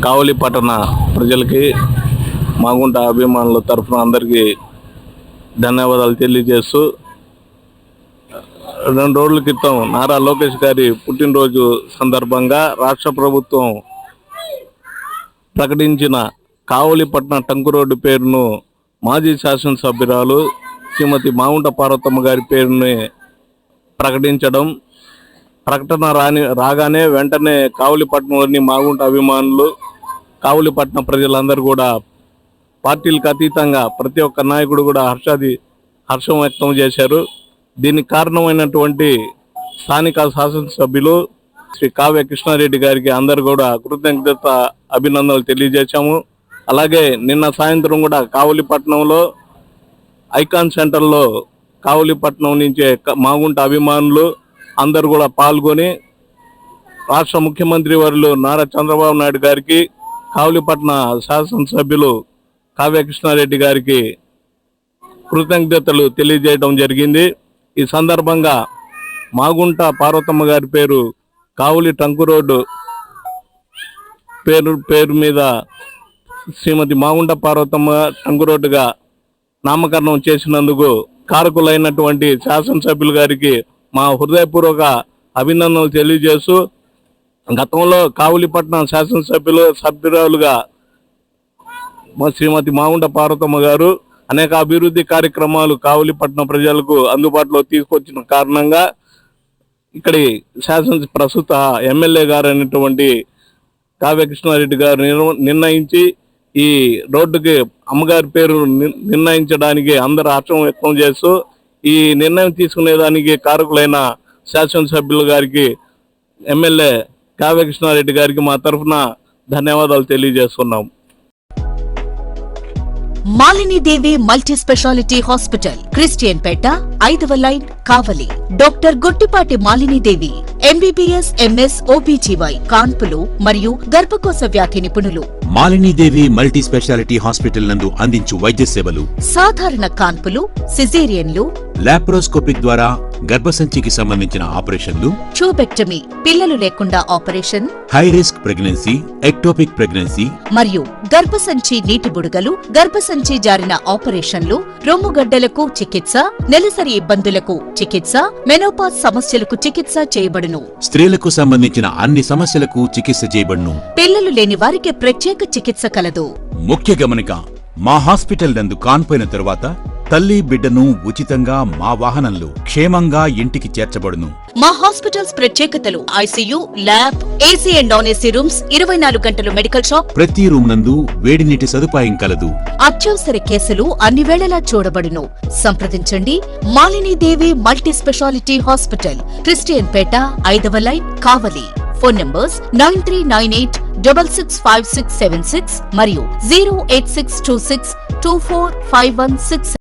కావలి పట్టణ ప్రజలకి మాగుంట అభిమానుల తరఫున అందరికీ ధన్యవాదాలు తెలియజేస్తూ 2 రోజుల క్రితం నారా లోకేష్ గారి పుట్టినరోజు సందర్భంగా రాష్ట్ర ప్రభుత్వం ప్రకటించిన కావలి పట్టణ టంకు రోడ్డు పేరును మాజీ శాసనసభ్యురాలు శ్రీమతి మాగుంట పార్వతమ్మ గారి పేరుని ప్రకటించడం, ప్రకటన రాగానే వెంటనే కావలిపట్నంలోని మాగుంట అభిమానులు, కావలిపట్నం ప్రజలందరూ కూడా పార్టీలకు అతీతంగా ప్రతి ఒక్క నాయకుడు కూడా హర్షం వ్యక్తం చేశారు. దీనికి కారణమైనటువంటి స్థానిక శాసనసభ్యులు శ్రీ కావ్య కృష్ణారెడ్డి గారికి అందరు కూడా కృతజ్ఞత అభినందనలు తెలియజేశాము. అలాగే నిన్న సాయంత్రం కూడా కావలిపట్నంలో ఐకాన్ సెంటర్లో కావలిపట్నం నుంచే మాగుంట అభిమానులు అందరు కూడా పాల్గొని రాష్ట్ర ముఖ్యమంత్రి వర్యులు నారా చంద్రబాబు నాయుడు గారికి, కావలిపట్న శాసనసభ్యులు కావ్య కృష్ణారెడ్డి గారికి కృతజ్ఞతలు తెలియజేయడం జరిగింది. ఈ సందర్భంగా మాగుంట పార్వతమ్మ గారి పేరు కావలి టంకు రోడ్డు పేరు మీద శ్రీమతి మాగుంట పార్వతమ్మ టంకు రోడ్డుగా నామకరణం చేసినందుకు కారకులైనటువంటి శాసనసభ్యులు గారికి మా హృదయపూర్వక అభినందనలు తెలియజేస్తూ, గతంలో కావలిపట్నం సభ్యురాలుగా శ్రీమతి మాగుంట పార్వతమ్మ గారు అనేక అభివృద్ధి కార్యక్రమాలు కావలిపట్నం ప్రజలకు అందుబాటులో తీసుకొచ్చిన కారణంగా ఇక్కడి ప్రస్తుత ఎమ్మెల్యే గారు అయినటువంటి కావ్య కృష్ణారెడ్డి గారు నిర్ణయించి ఈ రోడ్డుకి అమ్మగారి పేరు నిర్ణయించడానికి అందరూ హర్షం వ్యక్తం చేస్తూ ఈ నిర్ణయం తీసుకునేదానికి కారకులైన శాసనసభ్యుల గారికి, ఎమ్మెల్యే కావ్య కృష్ణారెడ్డి గారికి మా తరఫున ధన్యవాదాలు తెలియజేస్తున్నాం. మాలిని దేవి మల్టీ స్పెషాలిటీ హాస్పిటల్, క్రిస్టియన్ పేట, 5వ లైన్, కావలి. డాక్టర్ గుట్టిపాటి మాలిని దేవి ఎంబీబీఎస్, ఎంఎస్, ఓబీజీవై, కాన్పులు మరియు గర్భకోశ వ్యాధి నిపుణులు. మాలినీదేవి మల్టీ స్పెషాలిటీ హాస్పిటల్ నందు అందించు వైద్య సేవలు: సాధారణ కాన్పులు, సిజేరియన్లు, లాప్రోస్కోపిక్ ద్వారా గర్భసంచికి సంబంధించిన ఆపరేషన్లు, ట్యూబెక్టమీ, పిల్లలు లేకుండా operation, high risk pregnancy, ectopic pregnancy మరియు గర్భసంచి నీటి బుడగలు, గర్భసంచి జారిన ఆపరేషన్లు, రొమ్ముగడ్డలకు చికిత్స, నెలసరి ఇబ్బందులకు చికిత్స, మెనోపాజ్ సమస్యలకు చికిత్స చేయబడును. స్త్రీలకు సంబంధించిన అన్ని సమస్యలకు చికిత్స చేయబడును. పిల్లలు లేని వారికి ప్రత్యేక చికిత్స కలదు. ముఖ్య గమనిక: మా హాస్పిటల్ నందు కాన్పోయిన తరువాత తల్లి బిడ్డను ఉచితంగా మా వాహనంలో క్షేమంగా ఇంటికి చేర్చబడును. మా హాస్పిటల్స్ ప్రత్యేకతలు: ICU, lab, AC and non AC rooms, 24 గంటలు మెడికల్ షాప్, ప్రతి రూమ్ నందు వేడి నీటి సదుపాయం కలదు. అత్యవసర కేసులు అన్ని వేళలా చూడబడును. సంప్రదించండి మాలిని దేవి మల్టీ స్పెషాలిటీ హాస్పిటల్, క్రిస్టియన్ పేట, 5వ లైన్, కావలి. ఫోన్ నంబర్స్ 9398665676 మరియు 08626245166.